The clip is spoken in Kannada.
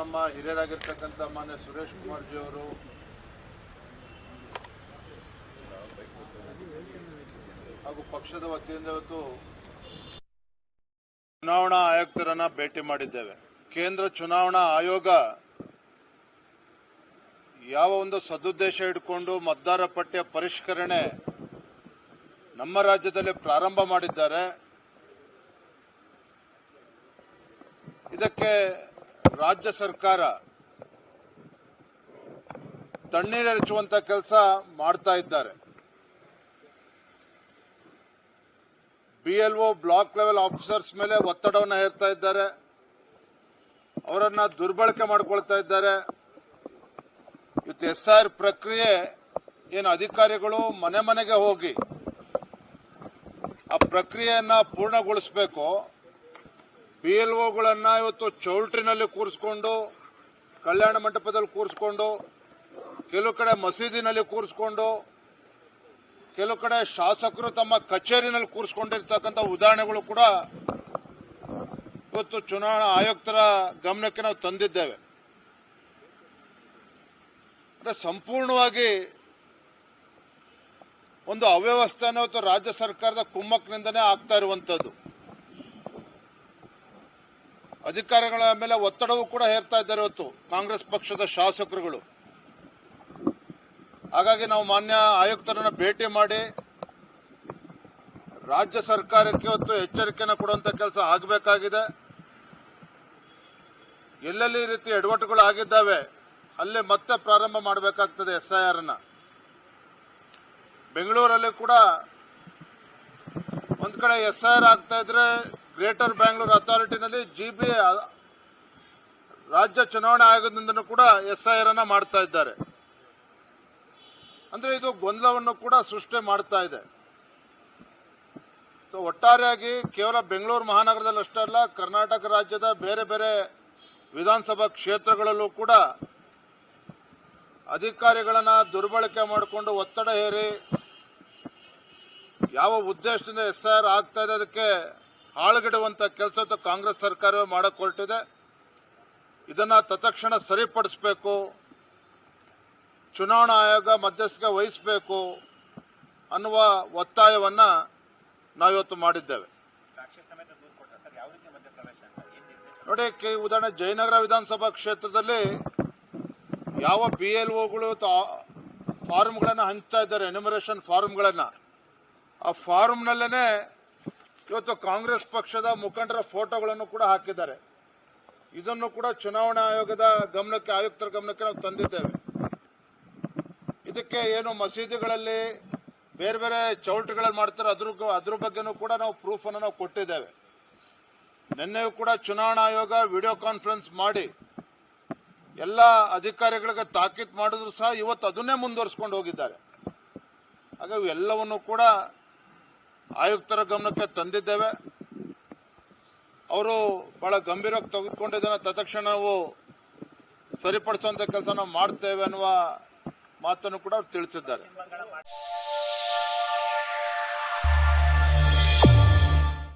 ನಮ್ಮ ಹಿರಿಯರಾಗಿರ್ತಕ್ಕಂಥ ಮಾನ್ಯ ಸುರೇಶ್ ಕುಮಾರ್ ಜಿ ಅವರು ಹಾಗೂ ಪಕ್ಷದ ವತಿಯಿಂದ ಇವತ್ತು ಚುನಾವಣಾ ಆಯುಕ್ತರನ್ನ ಭೇಟಿ ಮಾಡಿದ್ದೇವೆ. ಕೇಂದ್ರ ಚುನಾವಣಾ ಆಯೋಗ ಯಾವ ಒಂದು ಸದುದ್ದೇಶ ಇಟ್ಕೊಂಡು ಮತದಾರ ಪಟ್ಟಿಯ ಪರಿಷ್ಕರಣೆ ನಮ್ಮ ರಾಜ್ಯದಲ್ಲಿ ಪ್ರಾರಂಭ ಮಾಡಿದ್ದಾರೆ, ಇದಕ್ಕೆ ರಾಜ್ಯ ಸರ್ಕಾರ ತಣ್ಣೀರೆರಚುವಂತ ಕೆಲಸ ಮಾಡ್ತಾ ಇದ್ದಾರೆ. BLO ಬ್ಲಾಕ್ ಲೆವೆಲ್ ಆಫೀಸರ್ಸ್ ಮೇಲೆ ಒತ್ತಡವನ್ನು ಹೇರ್ತಾ ಇದ್ದಾರೆ, ಅವರನ್ನ ದುರ್ಬಳಕೆ ಮಾಡಿಕೊಳ್ತಾ ಇದ್ದಾರೆ. ಇವತ್ತು SIR ಪ್ರಕ್ರಿಯೆ ಏನು ಅಧಿಕಾರಿಗಳು ಮನೆ ಮನೆಗೆ ಹೋಗಿ ಆ ಪ್ರಕ್ರಿಯೆಯನ್ನ ಪೂರ್ಣಗೊಳಿಸಬೇಕು, BLOಗಳನ್ನ ಇವತ್ತು ಚೌಲ್ಟ್ರಿನಲ್ಲಿ ಕೂರಿಸಿಕೊಂಡು, ಕಲ್ಯಾಣ ಮಂಟಪದಲ್ಲಿ ಕೂರಿಸಿಕೊಂಡು, ಕೆಲವು ಕಡೆ ಮಸೀದಿನಲ್ಲಿ ಕೂರಿಸಿಕೊಂಡು, ಕೆಲವು ಕಡೆ ಶಾಸಕರು ತಮ್ಮ ಕಚೇರಿನಲ್ಲಿ ಕೂರಿಸಿಕೊಂಡಿರ್ತಕ್ಕಂಥ ಉದಾಹರಣೆಗಳು ಕೂಡ ಇವತ್ತು ಚುನಾವಣಾ ಆಯುಕ್ತರ ಗಮನಕ್ಕೆ ನಾವು ತಂದಿದ್ದೇವೆ. ಅಂದ್ರೆ ಸಂಪೂರ್ಣವಾಗಿ ಒಂದು ಅವ್ಯವಸ್ಥೆ ಇವತ್ತು ರಾಜ್ಯ ಸರ್ಕಾರದ ಕುಮ್ಮಕ್ಕಿನಿಂದನೇ ಆಗ್ತಾ ಇರುವಂತದ್ದು. ಅಧಿಕಾರಿಗಳ ಮೇಲೆ ಒತ್ತಡವೂ ಕೂಡ ಹೇರ್ತಾ ಇದ್ದಾರೆ ಇವತ್ತು ಕಾಂಗ್ರೆಸ್ ಪಕ್ಷದ ಶಾಸಕರುಗಳು. ಹಾಗಾಗಿ ನಾವು ಮಾನ್ಯ ಆಯುಕ್ತರನ್ನ ಭೇಟಿ ಮಾಡಿ ರಾಜ್ಯ ಸರ್ಕಾರಕ್ಕೆ ಇವತ್ತು ಎಚ್ಚರಿಕೆಯನ್ನು ಕೊಡುವಂತ ಕೆಲಸ ಆಗಬೇಕಾಗಿದೆ. ಎಲ್ಲೆಲ್ಲಿ ಈ ರೀತಿ ಎಡವಟ್ಟುಗಳು ಆಗಿದ್ದಾವೆ ಅಲ್ಲೇ ಮತ್ತೆ ಪ್ರಾರಂಭ ಮಾಡಬೇಕಾಗ್ತದೆ SIR ಅನ್ನ. ಬೆಂಗಳೂರಲ್ಲಿ ಕೂಡ ಒಂದ್ ಕಡೆ SIR ಆಗ್ತಾ ಇದ್ರೆ ಗ್ರೇಟರ್ ಬ್ಯಾಂಗ್ಳೂರ್ ಅಥಾರಿಟಿನಲ್ಲಿ GBA ರಾಜ್ಯ ಚುನಾವಣಾ ಆಯೋಗದಿಂದ ಕೂಡ SIR ಅನ್ನ ಮಾಡ್ತಾ ಇದ್ದಾರೆ. ಅಂದ್ರೆ ಇದು ಗೊಂದಲವನ್ನು ಕೂಡ ಸೃಷ್ಟಿ ಮಾಡ್ತಾ ಇದೆ. ಸೊ ಒಟ್ಟಾರೆಯಾಗಿ ಕೇವಲ ಬೆಂಗಳೂರು ಮಹಾನಗರದಲ್ಲಿ ಅಷ್ಟೇ ಅಲ್ಲ, ಕರ್ನಾಟಕ ರಾಜ್ಯದ ಬೇರೆ ಬೇರೆ ವಿಧಾನಸಭಾ ಕ್ಷೇತ್ರಗಳಲ್ಲೂ ಕೂಡ ಅಧಿಕಾರಿಗಳನ್ನ ದುರ್ಬಳಕೆ ಮಾಡಿಕೊಂಡು ಒತ್ತಡ ಹೇರಿ ಯಾವ ಉದ್ದೇಶದಿಂದ SIR ಆಗ್ತಾ ಇದೆ ಅದಕ್ಕೆ ಹಾಳುಗೆಡುವಂತ ಕೆಲಸ ಕಾಂಗ್ರೆಸ್ ಸರ್ಕಾರವೇ ಮಾಡಕ್ ಹೊರಟಿದೆ. ಇದನ್ನ ತತ್ಕ್ಷಣ ಸರಿಪಡಿಸಬೇಕು, ಚುನಾವಣಾ ಆಯೋಗ ಮಧ್ಯಸ್ಥಿಕೆ ವಹಿಸಬೇಕು ಅನ್ನುವ ಒತ್ತಾಯವನ್ನ ನಾವಿವತ್ತು ಮಾಡಿದ್ದೇವೆ. ನೋಡಿ, ಉದಾಹರಣೆ ಜಯನಗರ ವಿಧಾನಸಭಾ ಕ್ಷೇತ್ರದಲ್ಲಿ ಯಾವ BLOಗಳು ಫಾರ್ಮ್ಗಳನ್ನ ಹಂಚ್ತಾ ಇದ್ದಾರೆ, ಎನ್ಯುಮರೇಷನ್ ಫಾರ್ಮ್ಗಳನ್ನ, ಆ ಫಾರ್ಮ್ನಲ್ಲೇನೆ ಇವತ್ತು ಕಾಂಗ್ರೆಸ್ ಪಕ್ಷದ ಮುಖಂಡರ ಫೋಟೋಗಳನ್ನು ಕೂಡ ಹಾಕಿದ್ದಾರೆ. ಇದನ್ನು ಕೂಡ ಚುನಾವಣಾ ಆಯೋಗದ ಗಮನಕ್ಕೆ, ಆಯುಕ್ತರ ಗಮನಕ್ಕೆ ನಾವು ತಂದಿದ್ದೇವೆ. ಇದಕ್ಕೆ ಏನು ಮಸೀದಿಗಳಲ್ಲಿ ಬೇರೆ ಬೇರೆ ಚೌಲ್ಟ್ರಿಗಳಲ್ಲಿ ಮಾಡ್ತಾರೆ ಅದ್ರ ಬಗ್ಗೆನೂ ಕೂಡ ನಾವು ಪ್ರೂಫ್ ಅನ್ನು ನಾವು ಕೊಟ್ಟಿದ್ದೇವೆ. ನಿನ್ನೆಯೂ ಕೂಡ ಚುನಾವಣಾ ಆಯೋಗ ವಿಡಿಯೋ ಕಾನ್ಫರೆನ್ಸ್ ಮಾಡಿ ಎಲ್ಲ ಅಧಿಕಾರಿಗಳಿಗೆ ತಾಕೀತು ಮಾಡಿದ್ರು ಸಹ ಇವತ್ತು ಅದನ್ನೇ ಮುಂದುವರಿಸಿಕೊಂಡು ಹೋಗಿದ್ದಾರೆ. ಹಾಗಾಗಿ ಎಲ್ಲವನ್ನೂ ಕೂಡ ಆಯುಕ್ತರ ಗಮನಕ್ಕೆ ತಂದಿದ್ದೇವೆ. ಅವರು ಬಹಳ ಗಂಭೀರವಾಗಿ ತೆಗೆದುಕೊಂಡಿದ್ದನ್ನು ತತ್ಕ್ಷಣ ನಾವು ಸರಿಪಡಿಸುವಂತ ಕೆಲಸ ನಾವು ಮಾಡ್ತೇವೆ ಅನ್ನುವ ಮಾತನ್ನು ಕೂಡ ಅವರು ತಿಳಿಸಿದ್ದಾರೆ.